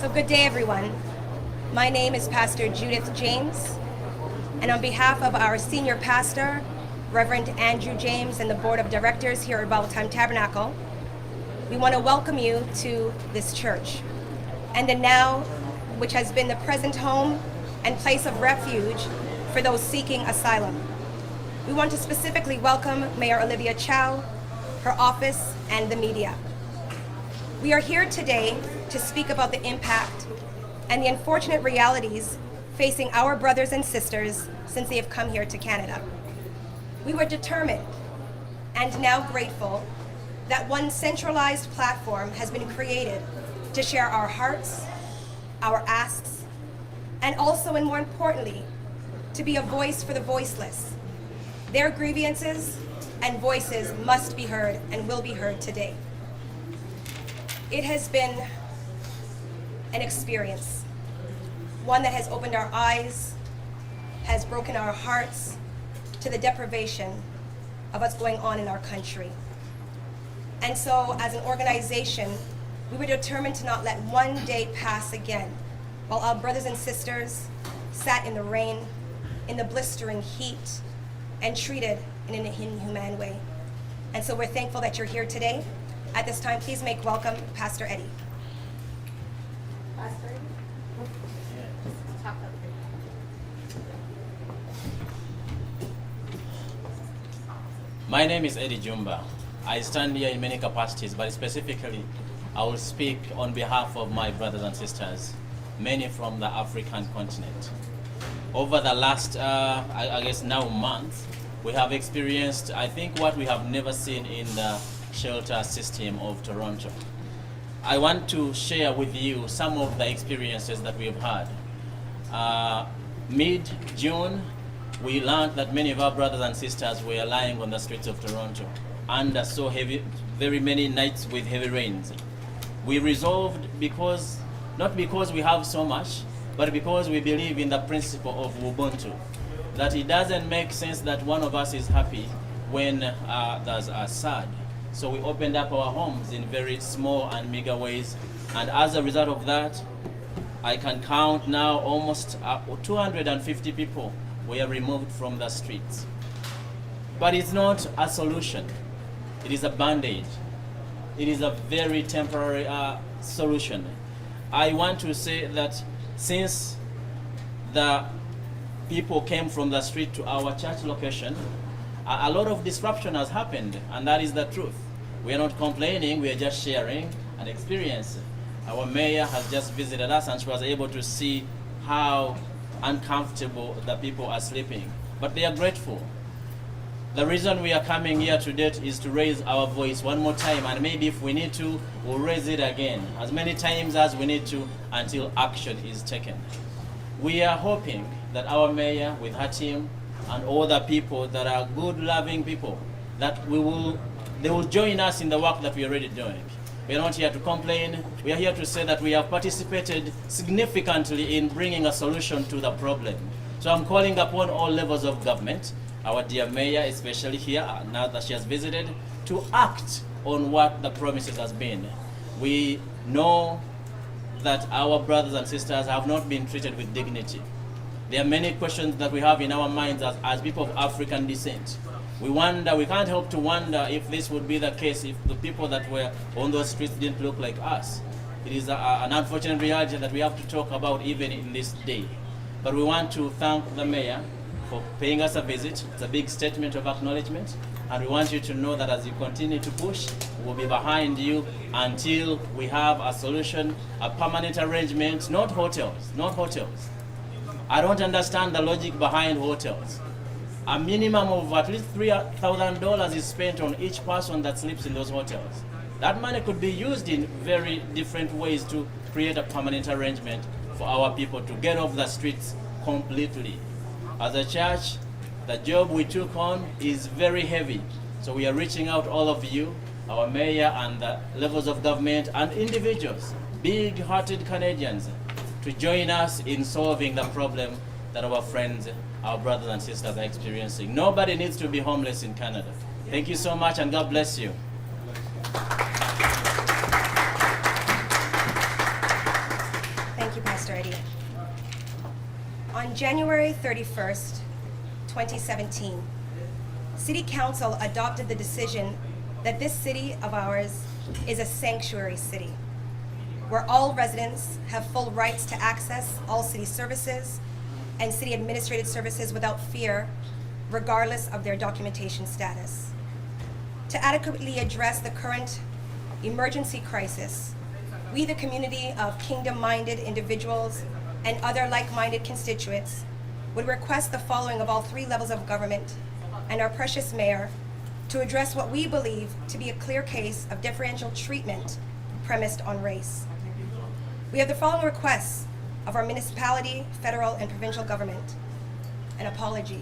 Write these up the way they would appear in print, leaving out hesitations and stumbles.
So good day, everyone. My name is Pastor Judith James, and on behalf of our senior pastor, Reverend Andrew James, and the board of directors here at Bible Time Tabernacle, we want to welcome you to this church, and the now, which has been the present home and place of refuge for those seeking asylum. We want to specifically welcome Mayor Olivia Chow, her office, and the media. We are here today to speak about the impact and the unfortunate realities facing our brothers and sisters since they have come here to Canada. We were determined and now grateful that one centralized platform has been created to share our hearts, our asks, and also, and more importantly, to be a voice for the voiceless. Their grievances and voices must be heard and will be heard today. It has been an experience, one that has opened our eyes, has broken our hearts to the deprivation of what's going on in our country. And so, as an organization, we were determined to not let one day pass again while our brothers and sisters sat in the rain, in the blistering heat, and treated in an inhumane way. And so we're thankful that you're here today. At this time, please make welcome Pastor Eddie. Pastor Eddie? My name is Eddie Jumba. I stand here in many capacities, but specifically, I will speak on behalf of my brothers and sisters, many from the African continent. Over the last, I guess now month, we have experienced, I think, what we have never seen in the shelter system of Toronto. I want to share with you some of the experiences that we have had. Mid-June, we learned that many of our brothers and sisters were lying on the streets of Toronto under so heavy, very many nights with heavy rains. We resolved not because we have so much, but because we believe in the principle of Ubuntu, that it doesn't make sense that one of us is happy when there's a sad. So we opened up our homes in very small and meager ways, and as a result of that, I can count now almost 250 people were removed from the streets. But it's not a solution. It is a band-aid. It is a very temporary solution. I want to say that since the people came from the street to our church location, a lot of disruption has happened, and that is the truth. We are not complaining, we are just sharing an experience. Our mayor has just visited us, and she was able to see how uncomfortable the people are sleeping. But they are grateful. The reason we are coming here today is to raise our voice one more time, and maybe if we need to, we'll raise it again, as many times as we need to, until action is taken. We are hoping that our mayor, with her team, and all the people that are good, loving people, that they will join us in the work that we are already doing. We are not here to complain. We are here to say that we have participated significantly in bringing a solution to the problem. So I'm calling upon all levels of government, our dear mayor, especially here, now that she has visited, to act on what the promises has been. We know that our brothers and sisters have not been treated with dignity. There are many questions that we have in our minds as people of African descent. We can't help to wonder if this would be the case if the people that were on those streets didn't look like us. It is an unfortunate reality that we have to talk about even in this day. But we want to thank the mayor for paying us a visit. It's a big statement of acknowledgement. And we want you to know that as you continue to push, we'll be behind you until we have a solution, a permanent arrangement, not hotels. I don't understand the logic behind hotels. A minimum of at least $3,000 is spent on each person that sleeps in those hotels. That money could be used in very different ways to create a permanent arrangement for our people to get off the streets completely. As a church, the job we took on is very heavy. So we are reaching out all of you, our mayor and the levels of government and individuals, big-hearted Canadians, to join us in solving the problem that our friends, our brothers and sisters are experiencing. Nobody needs to be homeless in Canada. Thank you so much, and God bless you. On January 31st, 2017, City Council adopted the decision that this city of ours is a sanctuary city, where all residents have full rights to access all city services and city administrative services without fear, regardless of their documentation status. To adequately address the current emergency crisis, we, the community of kingdom-minded individuals and other like-minded constituents, would request the following of all three levels of government and our precious mayor to address what we believe to be a clear case of differential treatment premised on race. We have the following requests of our municipality, federal, and provincial government. An apology.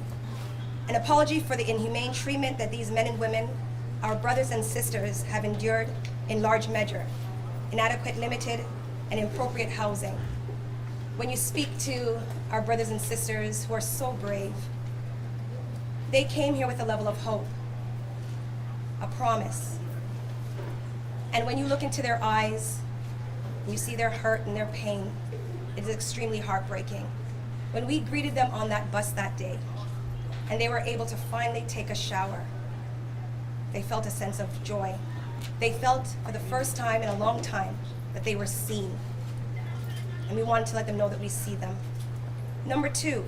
An apology for the inhumane treatment that these men and women, our brothers and sisters, have endured in large measure. Inadequate, limited, and inappropriate housing. When you speak to our brothers and sisters who are so brave, they came here with a level of hope, a promise. And when you look into their eyes, you see their hurt and their pain, it is extremely heartbreaking. When we greeted them on that bus that day, and they were able to finally take a shower, they felt a sense of joy. They felt for the first time in a long time that they were seen. And we wanted to let them know that we see them. Number two,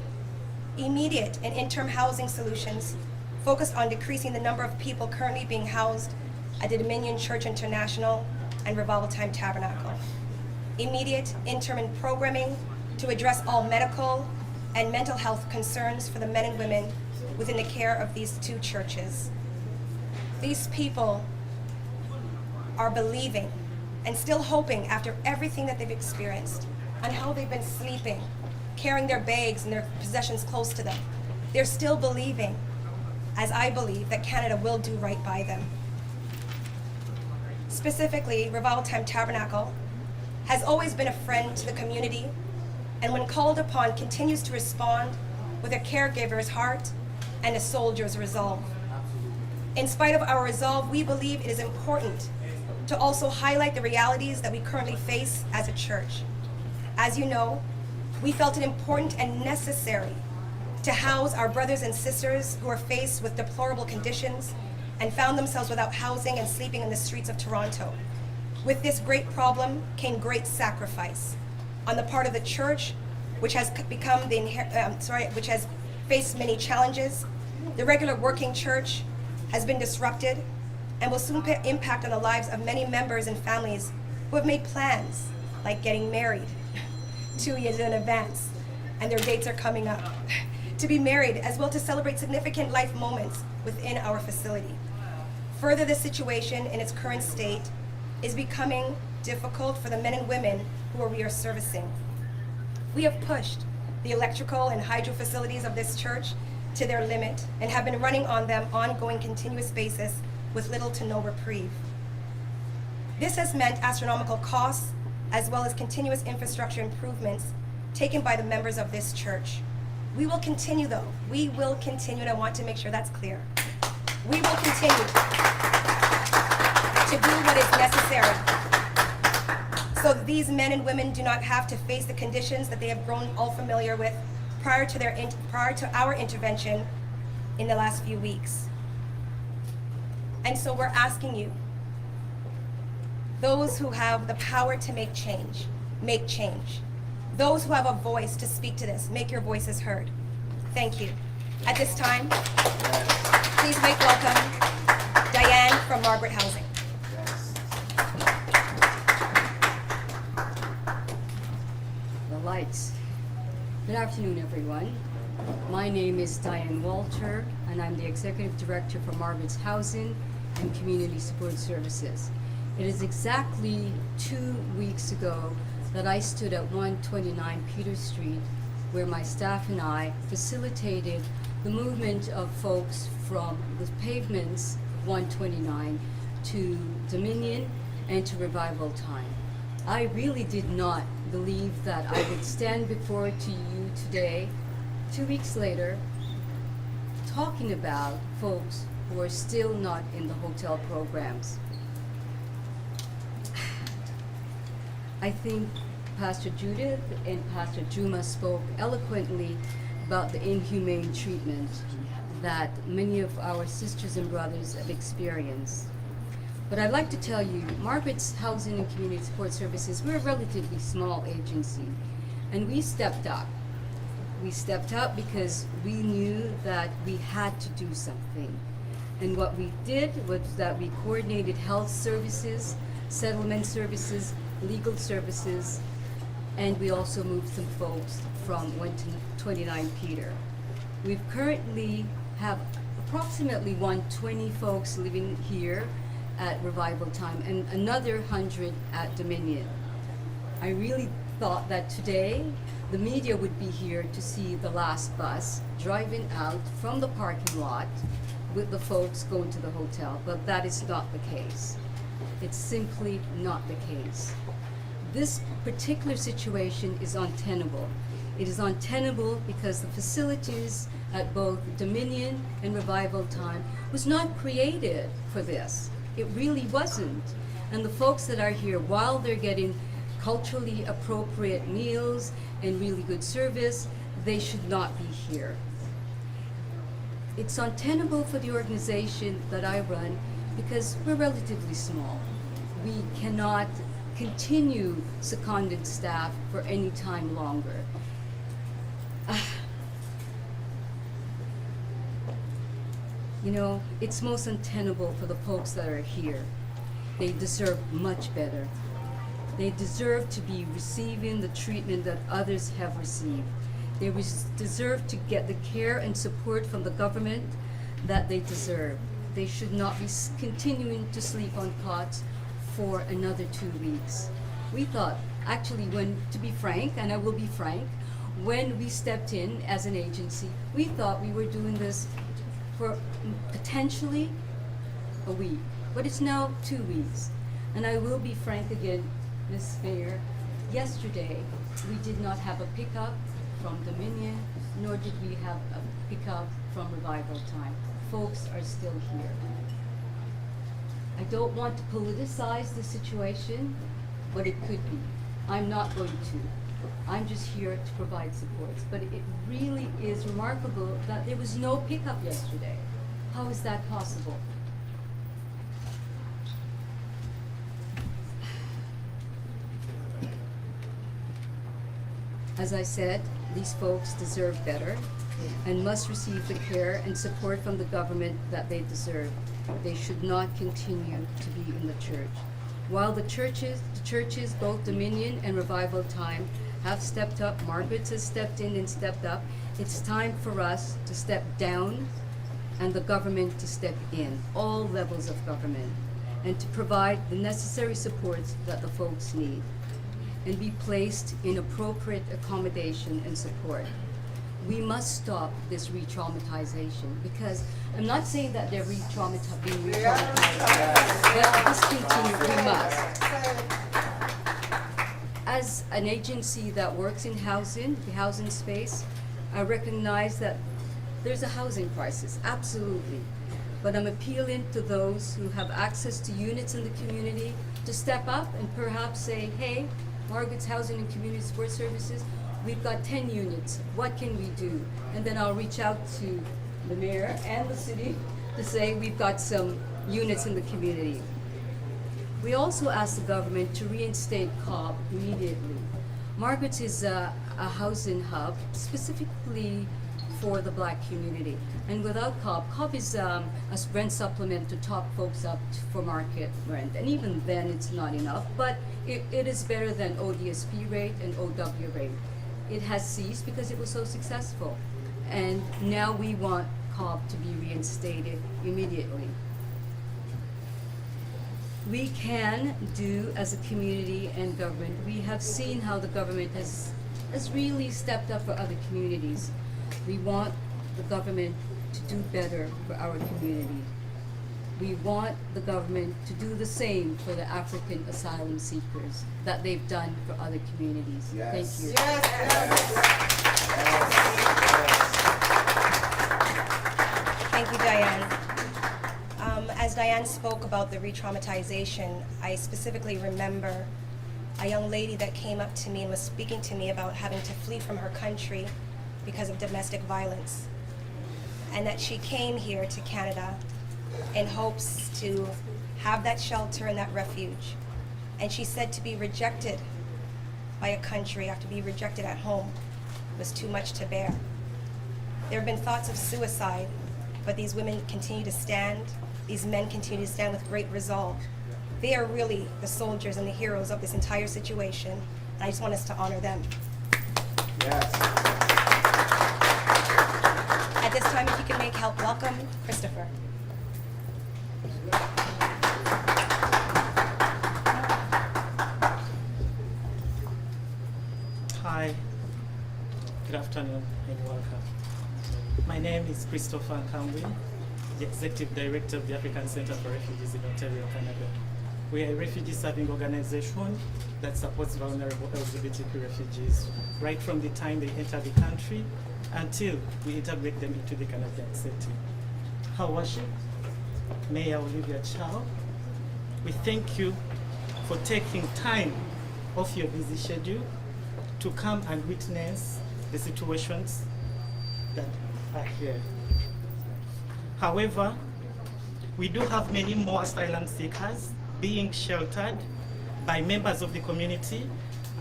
immediate and interim housing solutions focused on decreasing the number of people currently being housed at the Dominion Church International and Revival Time Tabernacle. Immediate interim programming to address all medical and mental health concerns for the men and women within the care of these two churches. These people are believing and still hoping after everything that they've experienced on how they've been sleeping, carrying their bags and their possessions close to them. They're still believing, as I believe, that Canada will do right by them. Specifically, Revival Time Tabernacle has always been a friend to the community, and when called upon, continues to respond with a caregiver's heart and a soldier's resolve. In spite of our resolve, we believe it is important to also highlight the realities that we currently face as a church. As you know, we felt it important and necessary to house our brothers and sisters who are faced with deplorable conditions and found themselves without housing and sleeping in the streets of Toronto. With this great problem came great sacrifice on the part of the church, which has become which has faced many challenges. The regular working church has been disrupted and will soon impact on the lives of many members and families who have made plans, like getting married 2 years in advance, and their dates are coming up, to be married, as well to celebrate significant life moments within our facility. Further, the situation in its current state is becoming difficult for the men and women who we are servicing. We have pushed the electrical and hydro facilities of this church to their limit and have been running on them ongoing continuous basis with little to no reprieve. This has meant astronomical costs as well as continuous infrastructure improvements taken by the members of this church. We will continue though, we will continue, and I want to make sure that's clear. We will continue to do what is necessary so that these men and women do not have to face the conditions that they have grown all familiar with prior to our intervention in the last few weeks. And so we're asking you, those who have the power to make change, make change. Those who have a voice to speak to this, make your voices heard. Thank you. At this time, please make welcome Diane from Margaret Housing. The lights. Good afternoon, everyone. My name is Diane Walter, and I'm the Executive Director for Margaret's Housing and Community Support Services. It is exactly 2 weeks ago that I stood at 129 Peter Street, where my staff and I facilitated the movement of folks from the pavements 129 to Dominion and to Revival Time. I really did not believe that I would stand before to you today, 2 weeks later, talking about folks who are still not in the hotel programs. I think Pastor Judith and Pastor Juma spoke eloquently about the inhumane treatment that many of our sisters and brothers have experienced. But I'd like to tell you, Margaret's Housing and Community Support Services, we're a relatively small agency, and we stepped up. We stepped up because we knew that we had to do something. And what we did was that we coordinated health services, settlement services, legal services, and we also moved some folks from 29 Peter. We currently have approximately 120 folks living here at Revival Time and another 100 at Dominion. I really thought that today the media would be here to see the last bus driving out from the parking lot with the folks going to the hotel, but that is not the case. It's simply not the case. This particular situation is untenable. It is untenable because the facilities at both Dominion and Revival Time was not created for this. It really wasn't. And the folks that are here, while they're getting culturally appropriate meals and really good service, they should not be here. It's untenable for the organization that I run because we're relatively small. We cannot continue seconded staff for any time longer. You know, it's most untenable for the folks that are here. They deserve much better. They deserve to be receiving the treatment that others have received. They deserve to get the care and support from the government that they deserve. They should not be continuing to sleep on cots for another 2 weeks. We thought, actually, to be frank, and I will be frank, when we stepped in as an agency, we thought we were doing this for potentially a week, but it's now 2 weeks. And I will be frank again, Ms. Mayor, yesterday we did not have a pickup from Dominion, nor did we have a pickup from Revival Time. Folks are still here. I don't want to politicize the situation, but it could be. I'm not going to. I'm just here to provide supports. But it really is remarkable that there was no pickup yesterday. How is that possible? As I said, these folks deserve better and must receive the care and support from the government that they deserve. They should not continue to be in the church. While the churches, both Dominion and Revival Time, have stepped up, Margaret has stepped in and stepped up, it's time for us to step down and the government to step in, all levels of government, and to provide the necessary supports that the folks need, and be placed in appropriate accommodation and support. We must stop this re-traumatization, because I'm not saying that they're being re-traumatized, but discontinue, we must. As an agency that works in housing, the housing space, I recognize that there's a housing crisis, absolutely. But I'm appealing to those who have access to units in the community to step up and perhaps say, hey, Margaret's Housing and Community Support Services, we've got 10 units, what can we do? And then I'll reach out to the mayor and the city to say we've got some units in the community. We also asked the government to reinstate COB immediately. Margaret's is a housing hub specifically for the Black community. And without COB is a rent supplement to top folks up for market rent. And even then it's not enough, but it is better than ODSP rate and OW rate. It has ceased because it was so successful. And now we want COB to be reinstated immediately. We can do as a community and government. We have seen how the government has really stepped up for other communities. We want the government to do better for our community. We want the government to do the same for the African asylum seekers that they've done for other communities. Yes. Thank you. Thank you, Diane. As Diane spoke about the re-traumatization, I specifically remember a young lady that came up to me and was speaking to me about having to flee from her country because of domestic violence, and that she came here to Canada in hopes to have that shelter and that refuge. And she said to be rejected by a country after being rejected at home was too much to bear. There have been thoughts of suicide, but these women continue to stand, these men continue to stand with great resolve. They are really the soldiers and the heroes of this entire situation, and I just want us to honor them. Yes. At this time, if you can make help welcome Christopher. Hi, good afternoon and welcome. My name is Christopher Kambwe, the Executive Director of the African Center for Refugees in Ontario, Canada. We are a refugee-serving organization that supports vulnerable LGBTQ refugees right from the time they enter the country until we integrate them into the Canadian setting. Her Worship, Mayor Olivia Chow, we thank you for taking time off your busy schedule to come and witness the situations that are here. However, we do have many more asylum seekers being sheltered by members of the community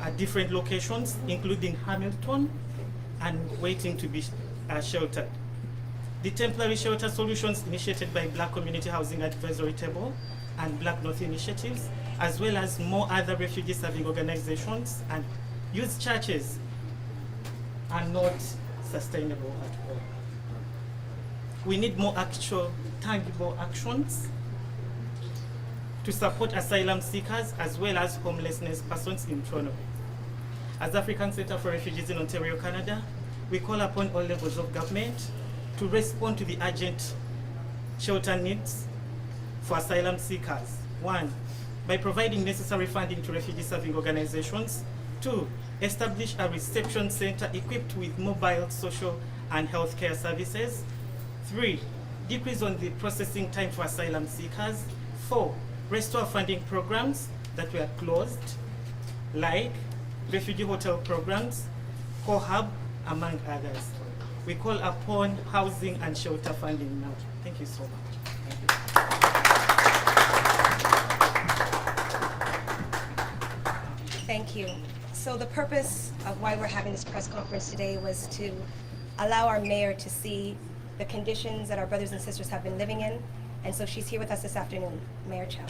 at different locations, including Hamilton, and waiting to be sheltered. The temporary shelter solutions initiated by Black Community Housing Advisory Table and Black North Initiatives, as well as more other refugee-serving organizations and youth churches, are not sustainable at all. We need more actual, tangible actions to support asylum seekers as well as homelessness persons in Toronto. As African Center for Refugees in Ontario, Canada, we call upon all levels of government to respond to the urgent shelter needs for asylum seekers. 1, by providing necessary funding to refugee-serving organizations. 2, establish a reception center equipped with mobile social and healthcare services. 3, decrease on the processing time for asylum seekers. 4, restore funding programs that were closed, like refugee hotel programs, CoHub, among others. We call upon housing and shelter funding now. Thank you so much. Thank you. Thank you. So the purpose of why we're having this press conference today was to allow our mayor to see the conditions that our brothers and sisters have been living in. And so she's here with us this afternoon, Mayor Chow.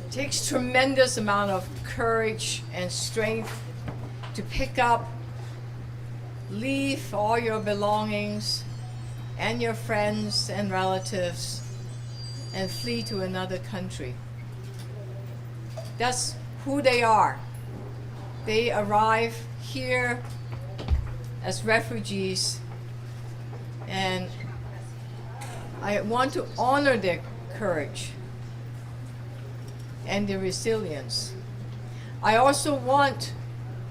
It takes tremendous amount of courage and strength to pick up, leave all your belongings and your friends and relatives and flee to another country. That's who they are. They arrive here as refugees, and I want to honor their courage and their resilience. I also want,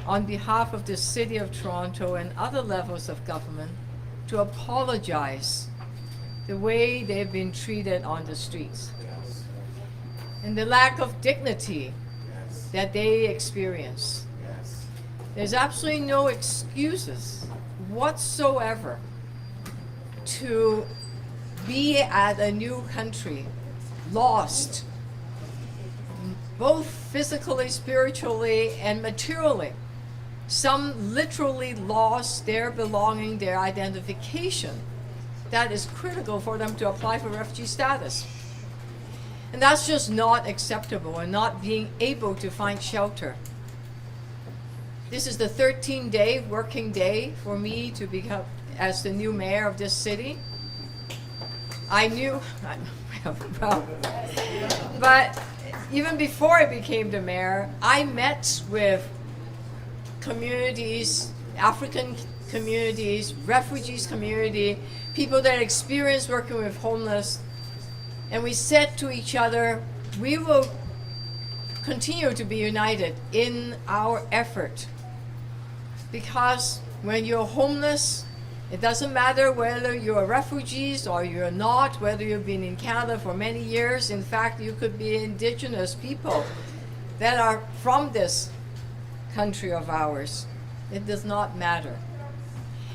on behalf of the City of Toronto and other levels of government, to apologize the way they've been treated on the streets and the lack of dignity that they experience. There's absolutely no excuses whatsoever to be at a new country, lost, both physically, spiritually, and materially. Some literally lost their belonging, their identification. That is critical for them to apply for refugee status. And that's just not acceptable, and not being able to find shelter. This is the 13-day working day for me to become as the new mayor of this city. I knew, well, but even before I became the mayor, I met with communities, African communities, refugees community, people that experience working with homeless, and we said to each other, we will continue to be united in our effort, because when you're homeless, it doesn't matter whether you're refugees or you're not, whether you've been in Canada for many years. In fact, you could be indigenous people that are from this country of ours. It does not matter.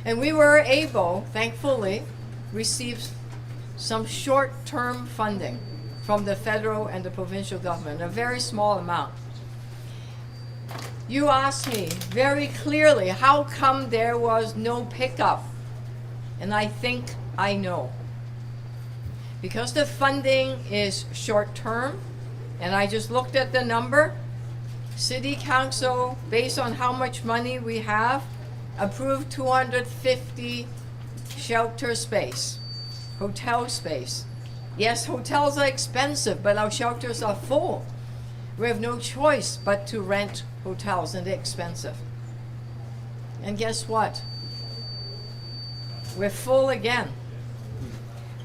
And we were able, thankfully, receive some short-term funding from the federal and the provincial government, a very small amount. You asked me very clearly, how come there was no pickup? And I think I know. Because the funding is short-term, and I just looked at the number, City Council, based on how much money we have, approved 250 shelter space, hotel space. Yes, hotels are expensive, but our shelters are full. We have no choice but to rent hotels, and they're expensive. And guess what? We're full again.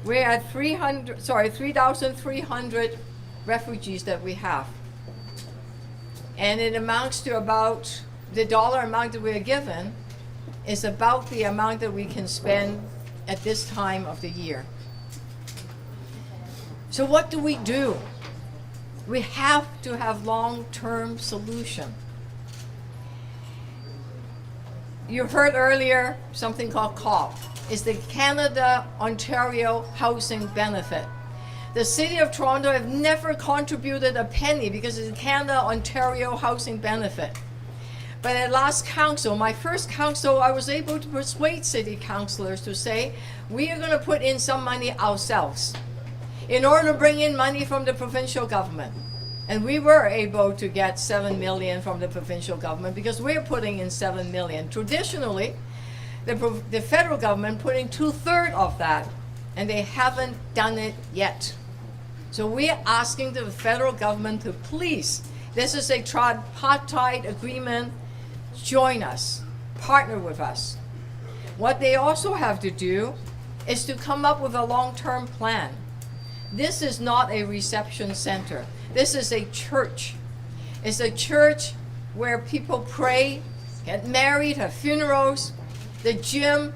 We're at 3,300 refugees that we have. And it amounts to about, the dollar amount that we're given is about the amount that we can spend at this time of the year. So what do? We have to have long-term solution. You heard earlier something called COP. It's the Canada-Ontario Housing Benefit. The City of Toronto have never contributed a penny because it's the Canada-Ontario Housing Benefit. But at last council, my first council, I was able to persuade city councillors to say, we are going to put in some money ourselves in order to bring in money from the provincial government. And we were able to get 7 million from the provincial government because we're putting in 7 million. Traditionally, the federal government put in 2/3 of that, and they haven't done it yet. So we're asking the federal government to please, this is a tripartite agreement, join us, partner with us. What they also have to do is to come up with a long-term plan. This is not a reception center. This is a church. It's a church where people pray, get married, have funerals, the gym,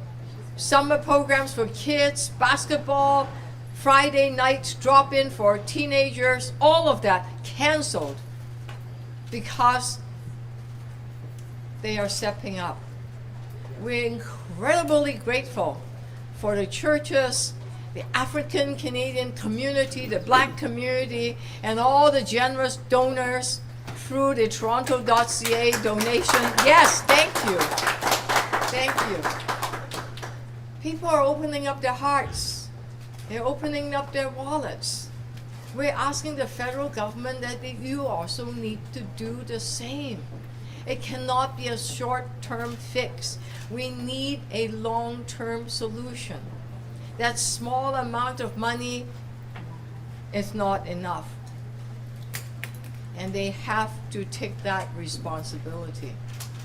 summer programs for kids, basketball, Friday nights drop-in for teenagers, all of that canceled because they are stepping up. We're incredibly grateful for the churches, the African Canadian community, the Black community, and all the generous donors through the Toronto.ca donation. Yes, thank you. Thank you. People are opening up their hearts. They're opening up their wallets. We're asking the federal government that you also need to do the same. It cannot be a short-term fix. We need a long-term solution. That small amount of money is not enough. And they have to take that responsibility.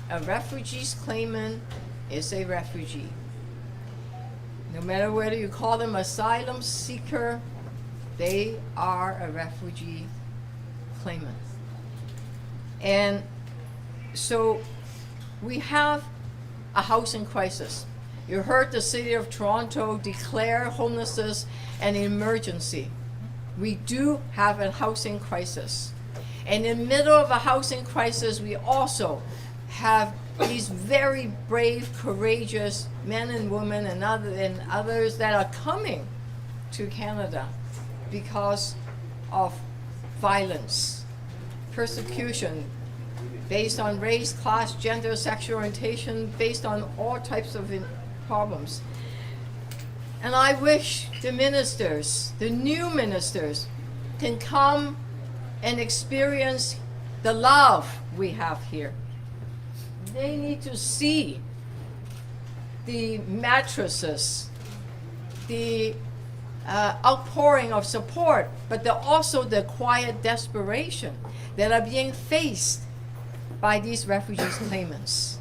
A refugee's claimant is a refugee. No matter whether you call them asylum seeker, they are a refugee claimant. And so we have a housing crisis. You heard the City of Toronto declare homelessness an emergency. We do have a housing crisis. And in the middle of a housing crisis, we also have these very brave, courageous men and women and others that are coming to Canada because of violence, persecution, based on race, class, gender, sexual orientation, based on all types of problems. And I wish the ministers, the new ministers, can come and experience the love we have here. They need to see the mattresses, the outpouring of support, but also the quiet desperation that are being faced by these refugees claimants.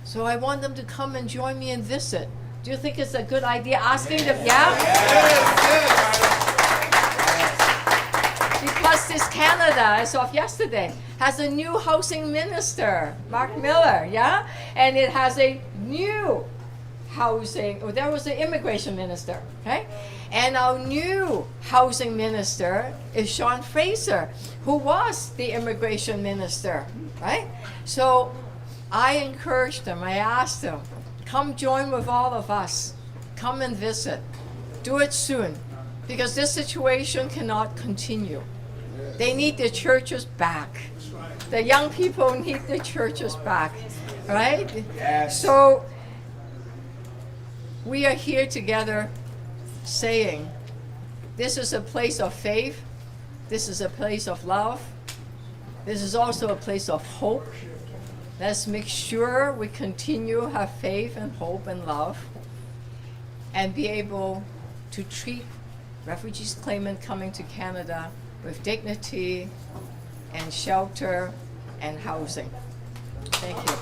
So I want them to come and join me and visit. Do you think it's a good idea asking them? Yeah? Justice Canada, as of yesterday, has a new housing minister, Mark Miller, yeah? And it has a new housing, there was an immigration minister, okay? And our new housing minister is Sean Fraser, who was the immigration minister, right? So I encouraged them, I asked them, come join with all of us. Come and visit. Do it soon, because this situation cannot continue. They need their churches back. The young people need their churches back, right? Yes. So we are here together saying, this is a place of faith. This is a place of love. This is also a place of hope. Let's make sure we continue have faith and hope and love and be able to treat refugees claimant coming to Canada with dignity and shelter and housing. Thank you.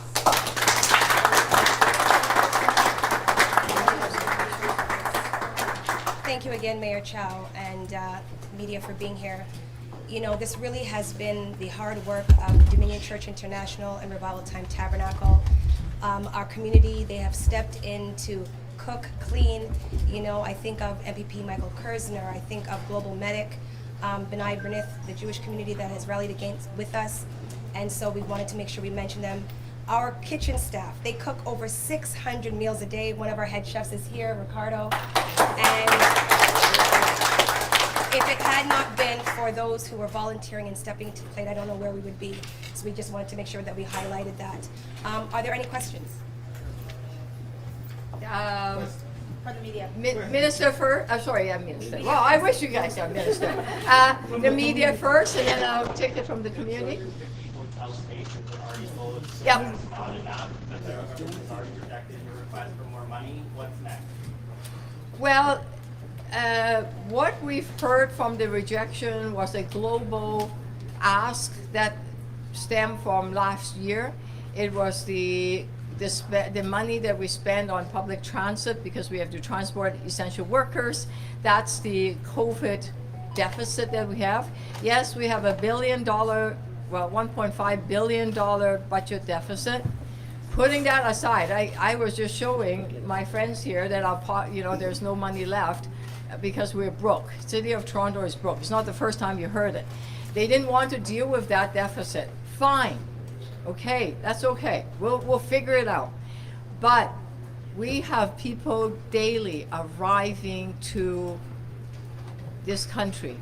Thank you again, Mayor Chow and media for being here. You know, this really has been the hard work of Dominion Church International and Revival Time Tabernacle. Our community, they have stepped in to cook, clean. You know, I think of MPP Michael Kersner, I think of Global Medic, B'nai B'rith, the Jewish community that has rallied with us. And so we wanted to make sure we mention them. Our kitchen staff, they cook over 600 meals a day. One of our head chefs is here, Ricardo. And if it had not been for those who were volunteering and stepping to the plate, I don't know where we would be. So we just wanted to make sure that we highlighted that. Are there any questions? For the media. Minister first. I'm sorry, I'm minister. Well, I wish you guys are minister. The media first, and then I'll take it from the community. Yeah. Well, what we've heard from the rejection was a global ask that stemmed from last year. It was the money that we spend on public transit because we have to transport essential workers. That's the COVID deficit that we have. Yes, we have $1 billion, well, $1.5 billion budget deficit. Putting that aside, I was just showing my friends here that there's no money left because we're broke. City of Toronto is broke. It's not the first time you heard it. They didn't want to deal with that deficit. Fine. Okay, that's okay. We'll figure it out. But we have people daily arriving to this country.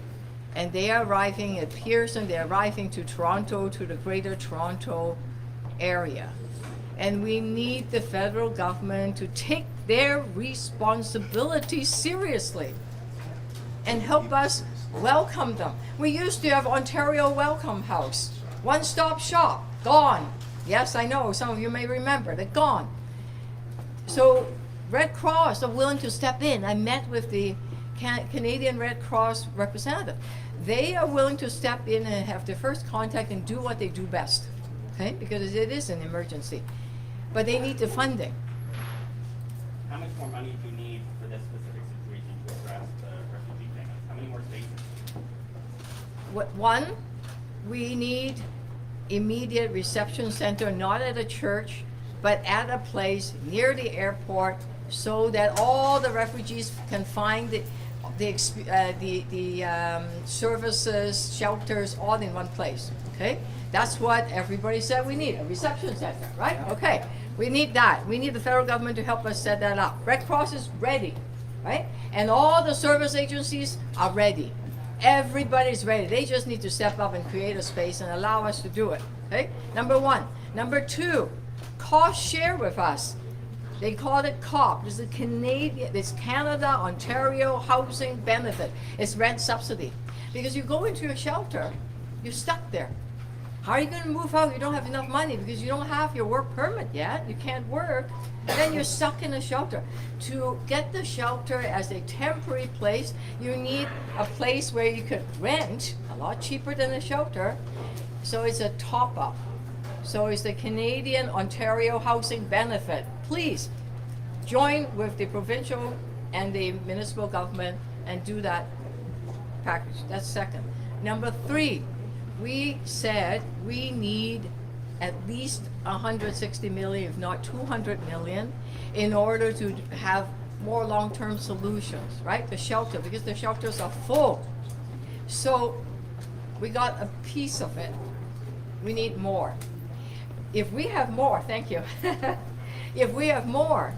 And they are arriving at Pearson, they're arriving to Toronto, to the Greater Toronto area. And we need the federal government to take their responsibility seriously and help us welcome them. We used to have Ontario Welcome House, one-stop shop, gone. Yes, I know, some of you may remember, they're gone. So Red Cross are willing to step in. I met with the Canadian Red Cross representative. They are willing to step in and have their first contact and do what they do best, okay? Because it is an emergency. But they need the funding. How much more money do you need for this specific situation to address the refugee payments? How many more spaces? One, we need immediate reception center, not at a church, but at a place near the airport so that all the refugees can find the services, shelters, all in one place, okay? That's what everybody said we need, a reception center, right? Okay, we need that. We need the federal government to help us set that up. Red Cross is ready, right? And all the service agencies are ready. Everybody's ready. They just need to step up and create a space and allow us to do it, okay? Number one. Number two, cost share with us. They call it COP. It's it's Canada, Ontario Housing Benefit. It's rent subsidy. Because you go into a shelter, you're stuck there. How are you going to move out? You don't have enough money because you don't have your work permit yet. You can't work. Then you're stuck in a shelter. To get the shelter as a temporary place, you need a place where you could rent, a lot cheaper than a shelter. So it's a top-up. So it's the Canadian Ontario Housing Benefit. Please join with the provincial and the municipal government and do that package. That's second. Number 3, we said we need at least 160 million, if not 200 million, in order to have more long-term solutions, right? The shelter, because the shelters are full. So we got a piece of it. We need more. If we have more, thank you. If we have more,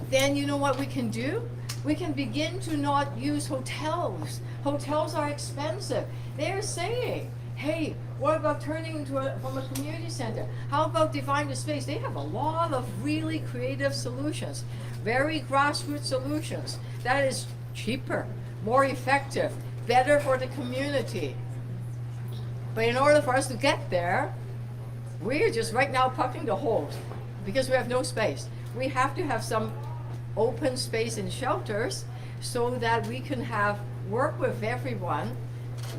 then you know what we can do? We can begin to not use hotels. Hotels are expensive. They're saying, hey, what about turning from a community center? How about dividing the space? They have a lot of really creative solutions, very grassroots solutions. That is cheaper, more effective, better for the community. But in order for us to get there, we're just right now pucking the holes because we have no space. We have to have some open space in shelters so that we can work with everyone,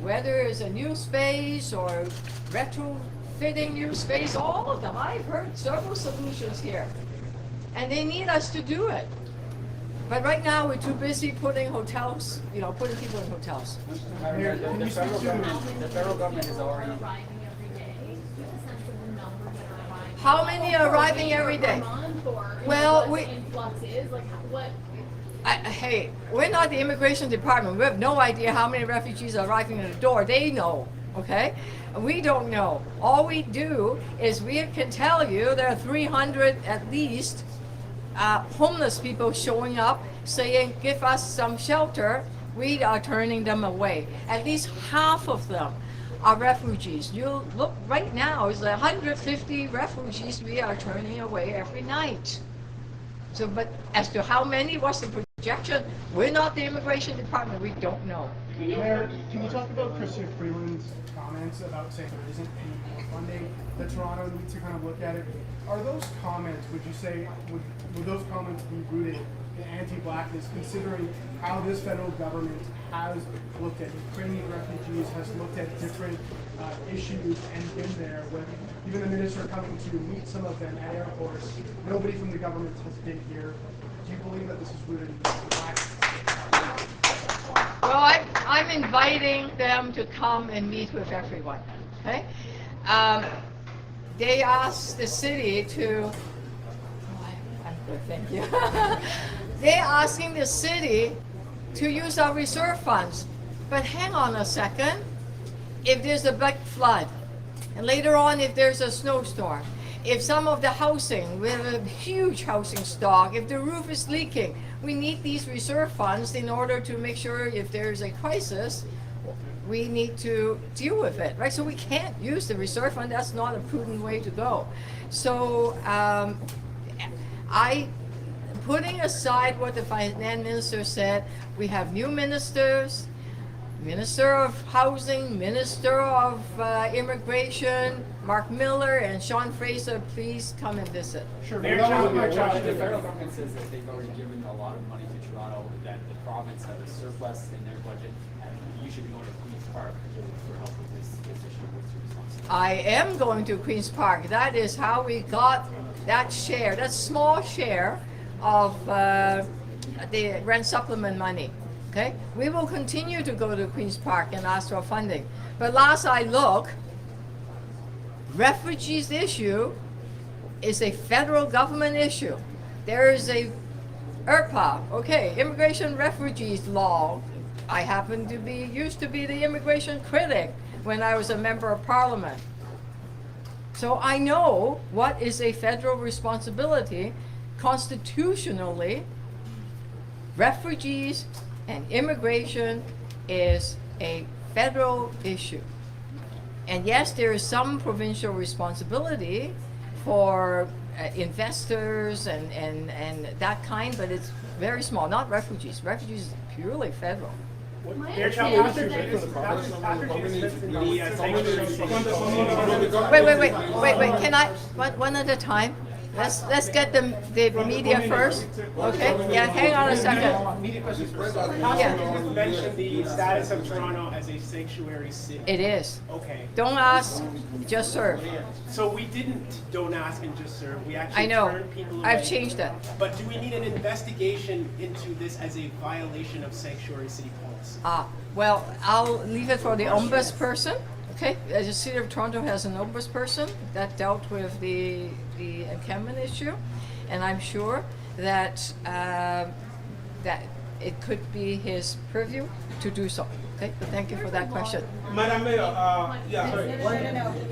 whether it's a new space or retrofitting new space, all of them. I've heard several solutions here. And they need us to do it. But right now, we're too busy putting hotels, putting people in hotels. Mayor, the federal government is already. How many are arriving every day? Well, influx is like what? Hey, we're not the immigration department. We have no idea how many refugees are arriving at the door. They know, okay? We don't know. All we do is we can tell you there are 300 at least homeless people showing up saying, give us some shelter. We are turning them away. At least half of them are refugees. You look right now, it's 150 refugees we are turning away every night. So, but as to how many, what's the projection? We're not the immigration department. We don't know. Mayor, can you talk about Christian Freeland's comments about saying there isn't any more funding, that Toronto needs to kind of look at it? Are those comments, would you say, would those comments be rooted in anti-blackness, considering how this federal government has looked at Ukrainian refugees, has looked at different issues and been there with even the minister coming to meet some of them at airports? Nobody from the government has been here. Do you believe that this is rooted in blackness? Well, I'm inviting them to come and meet with everyone, okay? They asked the city to, I'm good, thank you. They're asking the city to use our reserve funds. But hang on a second. If there's a big flood, and later on if there's a snowstorm, if some of the housing, we have a huge housing stock, if the roof is leaking, we need these reserve funds in order to make sure if there's a crisis, we need to deal with it, right? So we can't use the reserve fund. That's not a prudent way to go. So putting aside what the finance minister said, we have new ministers, Minister of Housing, Minister of Immigration, Mark Miller and Sean Fraser, please come and visit. Sure. Mayor Chow, the federal government says that they've already given a lot of money to Toronto, that the province has a surplus in their budget, and you should be going to Queen's Park for help with this issue. What's your response? I am going to Queen's Park. That is how we got that share, that small share of the rent supplement money. Okay? We will continue to go to Queen's Park and ask for funding. But last I look, refugees issue is a federal government issue. There is a IRPA, okay, immigration refugees law. I happen to used to be the immigration critic when I was a member of parliament. So I know what is a federal responsibility constitutionally. Refugees and immigration is a federal issue. And yes, there is some provincial responsibility for investors and that kind, but it's very small, not refugees. Refugees is purely federal. Mayor Chow, Wait. Can I one at a time? Let's get the media first. Okay? Yeah, hang on a second. Media questions first. Yeah. You mentioned the status of Toronto as a sanctuary city. It is. Okay. Don't ask, just serve. So we don't ask and just serve. We actually I know. turn people away. I've changed that. But do we need an investigation into this as a violation of sanctuary city policy? Well, I'll leave it for the ombudsperson. Okay, the City of Toronto has an ombudsperson that dealt with the encampment issue, and I'm sure that that it could be his purview to do so. Okay, but thank you for that question. Madam Mayor, yeah, sorry.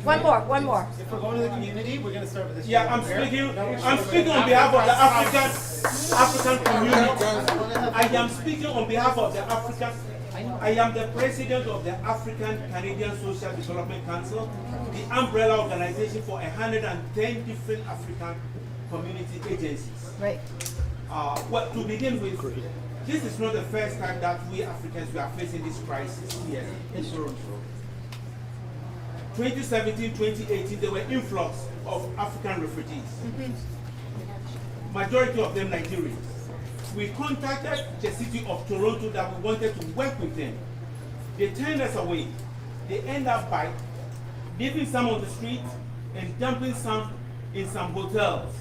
One more. If we're going to the community, we're going to start with this. Yeah, I'm speaking on behalf of the African community. I am speaking on behalf of the African. I am the president of the African Canadian Social Development Council, the umbrella organization for 110 different African community agencies. Right. Well, to begin with, this is not the first time that we Africans are facing this crisis here in Toronto. 2017, 2018, there were influx of African refugees. Majority of them Nigerians. We contacted the city of Toronto that we wanted to work with them. They turned us away. They end up by leaving some on the street and dumping some in some hotels.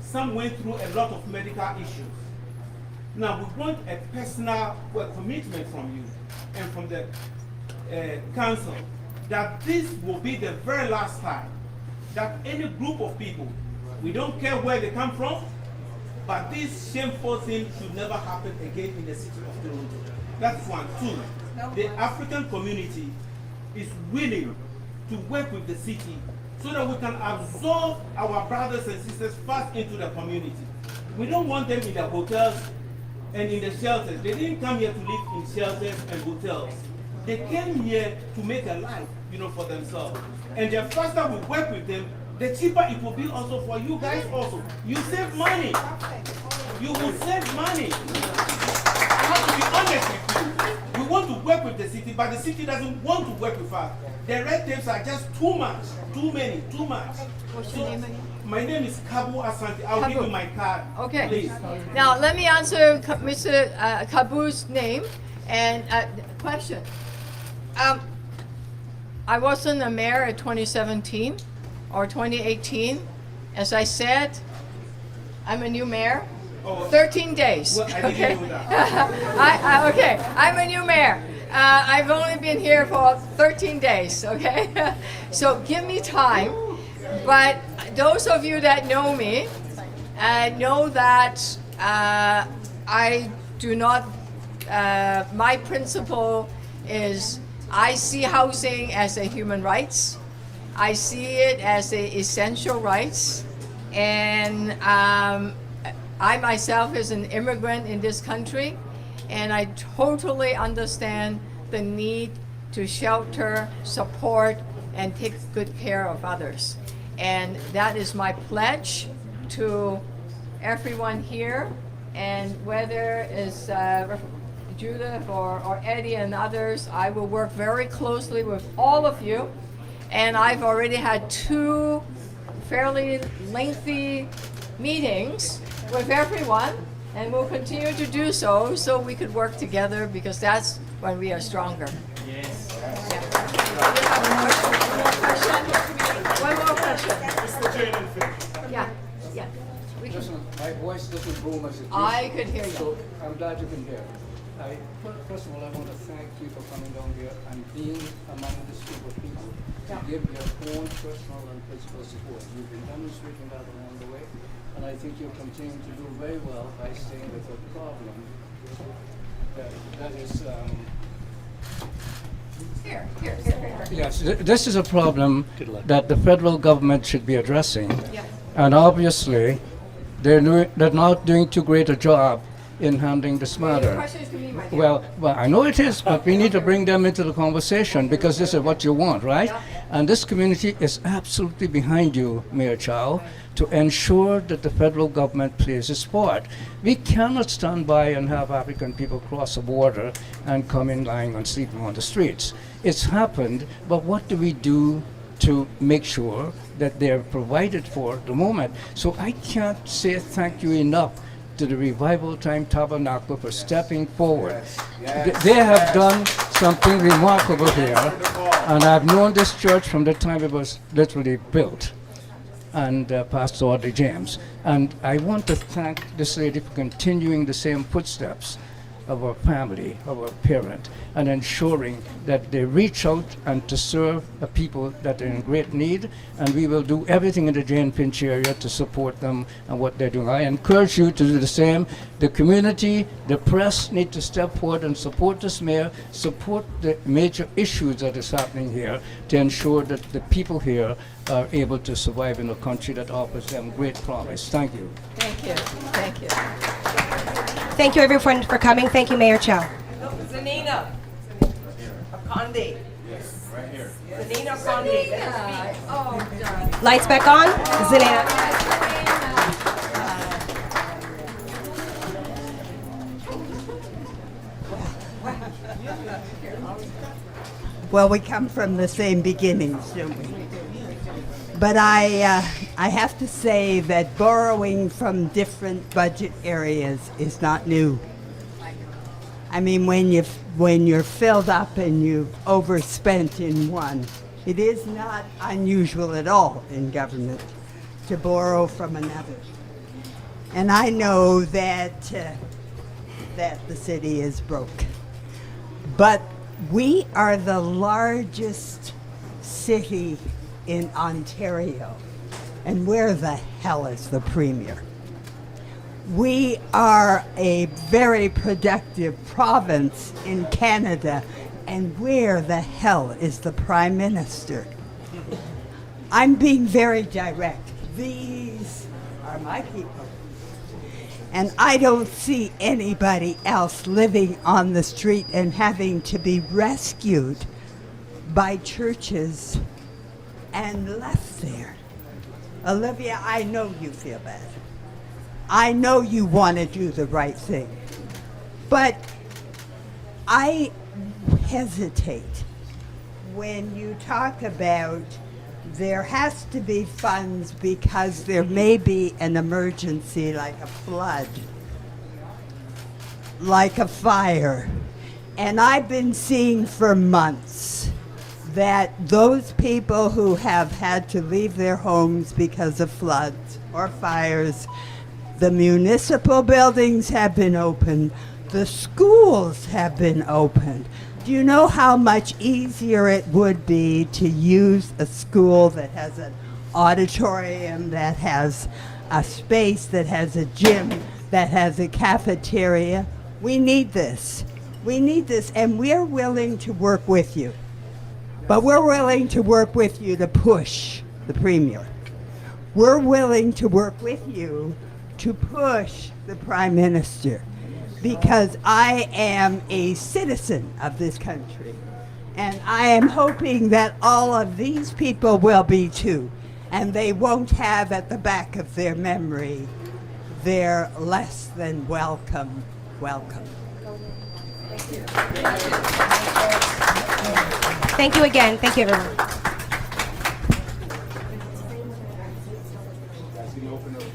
Some went through a lot of medical issues. Now we want a personal commitment from you and from the council that this will be the very last time that any group of people, we don't care where they come from, but this shameful thing should never happen again in the city of Toronto. That's one. Two, the African community is willing to work with the city so that we can absorb our brothers and sisters fast into the community. We don't want them in the hotels and in the shelters. They didn't come here to live in shelters and hotels. They came here to make a life, for themselves. And the faster we work with them, the cheaper it will be also for you guys also. You save money. You will save money. I have to be honest with you. We want to work with the city, but the city doesn't want to work with us. The red tapes are just too much, too many, too much. What's your name again? My name is Kabu Asante. I'll give you my card. Okay. Please. Now let me answer Mr. Kabu's name and question. I wasn't a mayor in 2017 or 2018. As I said, I'm a new mayor. 13 days. Well, I didn't okay. know that. Okay, I'm a new mayor. I've only been here for 13 days, okay? So give me time. But those of you that know me know that I do not, my principle is I see housing as a human rights. I see it as a essential rights. And I myself is an immigrant in this country, and I totally understand the need to shelter, support, and take good care of others. And that is my pledge to everyone here, and whether it's Judith or Eddie and others, I will work very closely with all of you. And I've already had 2 fairly lengthy meetings with everyone, and we'll continue to do so we could work together, because that's when we are stronger. Yes. Yeah. You have a question? One more question. Yeah. We can, Listen, my voice doesn't boom as it used to. I could hear you. So I'm glad you can hear. First of all, I want to thank you for coming down here and being among this group of people to give your own personal and physical support. You've been demonstrating that along the way, and I think you're continuing to do very well by staying with a problem that is. Here. Yes, this is a problem that the federal government should be addressing, Yeah. and obviously they're not doing too great a job in handling this Your matter. question is to me, my dear. Well, I know it is, but we need to bring them into the conversation, because this is what you want, right? Yeah. And this community is absolutely behind you, Mayor Chow, to ensure that the federal government plays its part. We cannot stand by and have African people cross the border and come in lying and sleeping on the streets. It's happened, but what do we do to make sure that they're provided for at the moment? So I can't say thank you enough to the Revival Time Tabernacle for stepping forward. They have done something remarkable here, and I've known this church from the time it was literally built, and Pastor Audley James. And I want to thank this lady for continuing the same footsteps. of our family, of our parent, and ensuring that they reach out and to serve the people that are in great need. And we will do everything in the Jane Finch area to support them and what they're doing. I encourage you to do the same. The community, the press need to step forward and support this mayor, support the major issues that is happening here to ensure that the people here are able to survive in a country that offers them great promise. Thank you. Thank you. Thank you. Thank you everyone for coming. Thank you, Mayor Chow. Zanina Condi. Yes, right here. Zanina Condi. Oh, darling. Lights back on. Zelena. Well, we come from the same beginnings, don't we? But I have to say that borrowing from different budget areas is not new. I mean, when you're filled up and you've overspent in one, it is not unusual at all in government to borrow from another. And I know that the city is broke. But we are the largest city in Ontario. And where the hell is the premier? We are a very productive province in Canada. And where the hell is the prime minister? I'm being very direct. These are my people. And I don't see anybody else living on the street and having to be rescued by churches and left there. Olivia, I know you feel bad. I know you want to do the right thing. But I hesitate when you talk about there has to be funds because there may be an emergency like a flood, like a fire. And I've been seeing for months that those people who have had to leave their homes because of floods or fires, the municipal buildings have been opened, the schools have been opened. Do you know how much easier it would be to use a school that has an auditorium, that has a space, that has a gym, that has a cafeteria? We need this. We need this, and we're willing to work with you. But we're willing to work with you to push the premier. We're willing to work with you to push the prime minister, because I am a citizen of this country. And I am hoping that all of these people will be too. And they won't have at the back of their memory their less than welcome. Thank you again. Thank you, everyone.